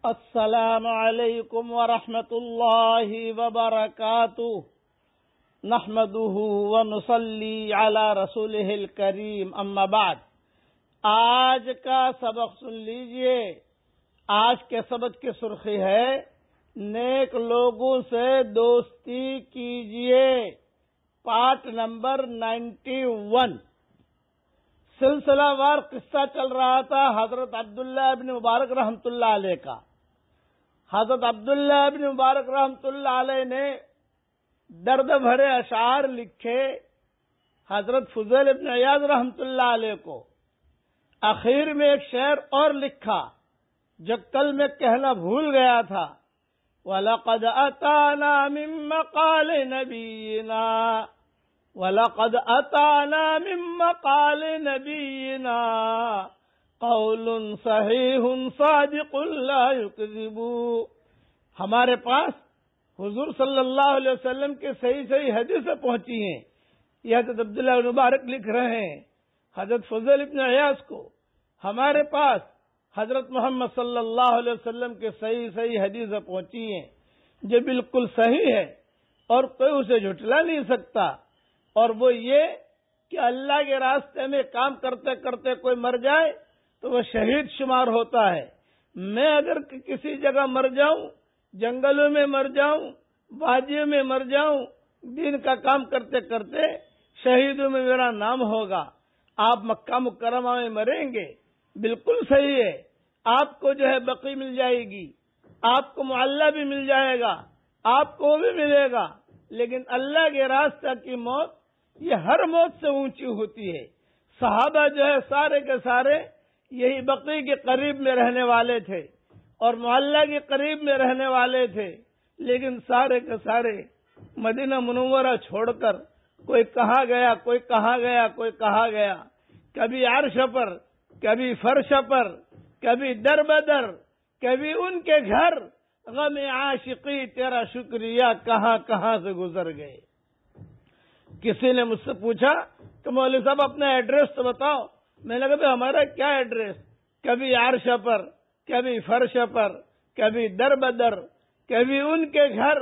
السلام علیکم ورحمۃ اللہ وبرکاتہ نحمده ونصلی علی رسولہ الکریم اما بعد۔ آج کا سبق سن لیجئے۔ آج کے سبق کی سرخی ہے نیک لوگوں سے دوستی کیجئے، پارٹ نمبر 91۔ سلسلہ وار قصہ چل رہا تھا حضرت عبداللہ ابن مبارک رحمۃ اللہ علیہ کا۔ حضرت عبداللہ ابن مبارک رحمۃ اللہ علیہ نے درد بھرے اشعار لکھے حضرت فضیل ابن عیاض رحمۃ اللہ علیہ کو۔ اخیر میں ایک شعر اور لکھا جو کل میں کہنا بھول گیا تھا، وَلَقَدْ أَتَانَا مِن مَّقَالِ نَبِيِّنَا وَلَقَدْ أَتَانَا مِن مَّقَالِ نَبِيِّنَا قَوْلٌ صَحِيحٌ صَادِقٌ لَا يُكْذِبُ۔ ہمارے پاس حضور صلی اللہ علیہ وسلم کے صحیح حدیثیں پہنچی ہیں۔ یہ حضرت عبداللہ بن مبارک لکھ رہے ہیں حضرت فضیل ابن عیاض کو، ہمارے پاس حضرت محمد صلی اللہ علیہ وسلم کے صحیح حدیثیں پہنچی ہیں جو بالکل صحیح ہے اور کوئی اسے جھٹلا نہیں سکتا، اور وہ یہ کہ اللہ کے راستے میں کام کرتے کرتے کوئی مر جائے تو وہ شہید شمار ہوتا ہے۔ میں اگر کسی جگہ مر جاؤں، جنگلوں میں مر جاؤں، وادیوں میں مر جاؤں، دین کا کام کرتے کرتے شہیدوں میں میرا نام ہوگا۔ آپ مکہ مکرمہ میں مریں گے، بالکل صحیح ہے، آپ کو جو ہے بقی مل جائے گی، آپ کو معلّہ بھی مل جائے گا، آپ کو بھی ملے گا، لیکن اللہ کے راستہ کی موت یہ ہر موت سے اونچی ہوتی ہے۔ صحابہ جو ہے سارے کے سارے یہی بقی کے قریب میں رہنے والے تھے اور معلّہ کے قریب میں رہنے والے تھے، لیکن سارے کے سارے مدینہ منورہ چھوڑ کر کوئی کہاں گیا، کوئی کہاں گیا، کوئی کہاں گیا، کبھی عرش پر، کبھی فرش پر، کبھی در بدر، کبھی ان کے گھر۔ غم عاشقی تیرا شکریہ کہاں کہاں سے گزر گئے۔ کسی نے مجھ سے پوچھا کہ مولوی صاحب اپنا ایڈریس تو بتاؤ۔ میں نے کہا بھائی ہمارا کیا ایڈریس، کبھی عرش پر، کبھی فرش پر، کبھی در بدر، کبھی ان کے گھر۔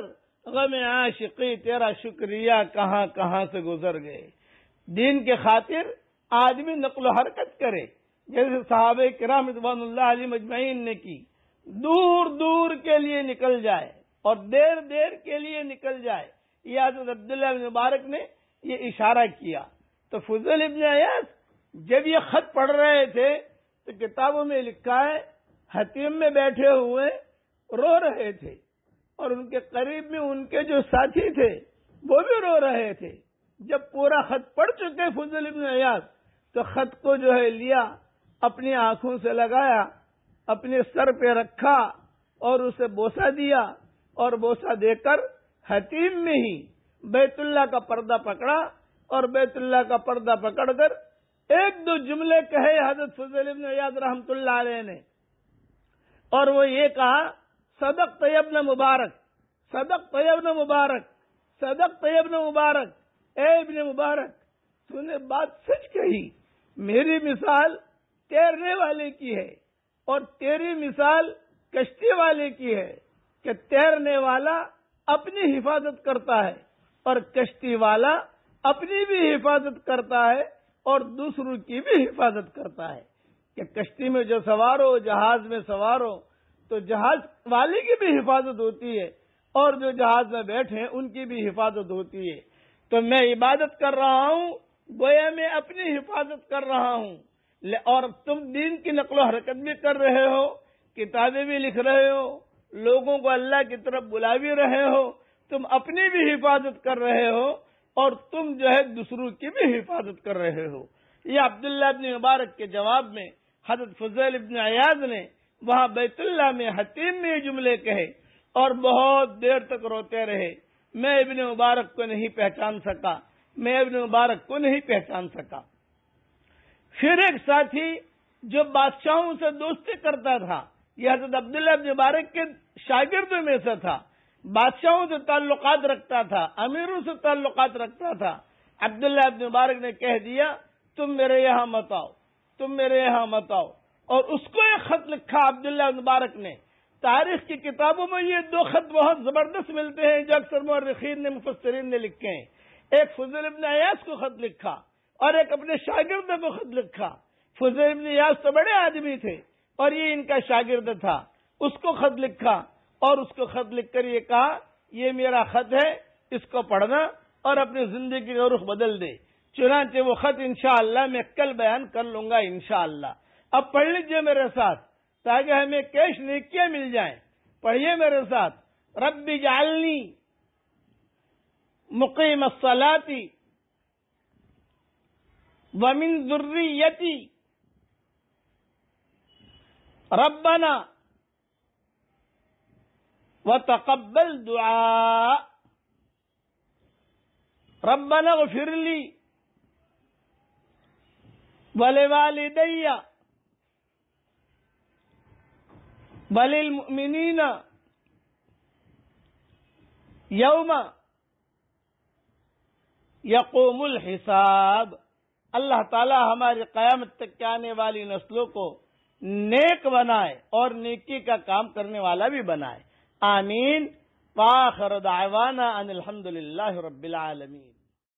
غم عاشقی تیرا شکریہ کہاں کہاں سے گزر گئے۔ دین کے خاطر آدمی نقل و حرکت کرے جیسے صحابہ کرام رضوان اللہ علیہم اجمعین نے کی، دور دور کے لیے نکل جائے اور دیر دیر کے لیے نکل جائے۔ یہ حضرت عبداللہ بن مبارک نے یہ اشارہ کیا۔ تو فضیل ابن عیاض جب یہ خط پڑھ رہے تھے تو کتابوں میں لکھا ہے حتیم میں بیٹھے ہوئے رو رہے تھے، اور ان کے قریب میں ان کے جو ساتھی تھے وہ بھی رو رہے تھے۔ جب پورا خط پڑھ چکے فضیل ابن عیاض تو خط کو جو ہے لیا، اپنی آنکھوں سے لگایا، اپنے سر پہ رکھا اور اسے بوسہ دیا، اور بوسہ دے کر حتیم میں ہی بیت اللہ کا پردہ پکڑا، اور بیت اللہ کا پردہ پکڑ کر ایک دو جملے کہے حضرت فضیل ابن عیاض رحمۃ اللہ علیہ نے، اور وہ یہ کہا صدقت یا ابن مبارک، صدقت یا ابن مبارک، صدقت یا ابن مبارک، اے ابن مبارک تو نے بات سچ کہی، میری مثال تیرنے والے کی ہے اور تیری مثال کشتی والے کی ہے کہ تیرنے والا اپنی حفاظت کرتا ہے اور کشتی والا اپنی بھی حفاظت کرتا ہے اور دوسروں کی بھی حفاظت کرتا ہے۔ کہ کشتی میں جو سوار ہو، جہاز میں سوار ہو تو جہاز والے کی بھی حفاظت ہوتی ہے اور جو جہاز میں بیٹھے ہیں ان کی بھی حفاظت ہوتی ہے۔ تو میں عبادت کر رہا ہوں، گویا میں اپنی حفاظت کر رہا ہوں، اور تم دین کی نقل و حرکت بھی کر رہے ہو، کتابیں بھی لکھ رہے ہو، لوگوں کو اللہ کی طرف بلا بھی رہے ہو، تم اپنی بھی حفاظت کر رہے ہو اور تم جو ہے دوسروں کی بھی حفاظت کر رہے ہو۔ یہ عبداللہ ابن مبارک کے جواب میں حضرت فضیل ابن عیاض نے وہاں بیت اللہ میں حتیم میں یہ جملے کہے اور بہت دیر تک روتے رہے۔ میں ابن مبارک کو نہیں پہچان سکا، میں ابن مبارک کو نہیں پہچان سکا۔ پھر ایک ساتھی جو بادشاہوں سے دوستی کرتا تھا، یہ حضرت عبداللہ ابن مبارک کے شاگردوں میں سے تھا، بادشاہوں سے تعلقات رکھتا تھا، امیروں سے تعلقات رکھتا تھا۔ عبداللہ ابن مبارک نے کہہ دیا تم میرے یہاں مت آؤ، تم میرے یہاں مت آؤ، اور اس کو ایک خط لکھا عبداللہ ابن مبارک نے تاریخ کی کتابوں میں یہ دو خط بہت زبردست ملتے ہیں جو اکثر مورخین نے مفسرین نے لکھے ہیں. ایک فضیل ابن عیاض کو خط لکھا اور ایک اپنے شاگرد کو خط لکھا. فضیل ابن عیاض تو بڑے آدمی تھے اور یہ ان کا شاگرد تھا. اس کو خط لکھا اور اس کو خط لکھ کر یہ کہا یہ میرا خط ہے، اس کو پڑھنا اور اپنی زندگی کا رخ بدل دے. چنانچہ وہ خط انشاءاللہ میں کل بیان کر لوں گا انشاءاللہ. اب پڑھ لیجئے میرے ساتھ تاکہ ہمیں کیش نیکیاں مل جائیں. پڑھیے میرے ساتھ. رب اجعلنی مقیم الصلاۃ ومن ذریتی ربنا وتقبل دعاء ربنا اغفر لی ولوالدی وللمؤمنین یوم یقوم الحساب. اللہ تعالی ہماری قیامت تک کے آنے والی نسلوں کو نیک بنائے اور نیکی کا کام کرنے والا بھی بنائے. آمین. وآخر دعوانا ان الحمد للہ رب العالمین.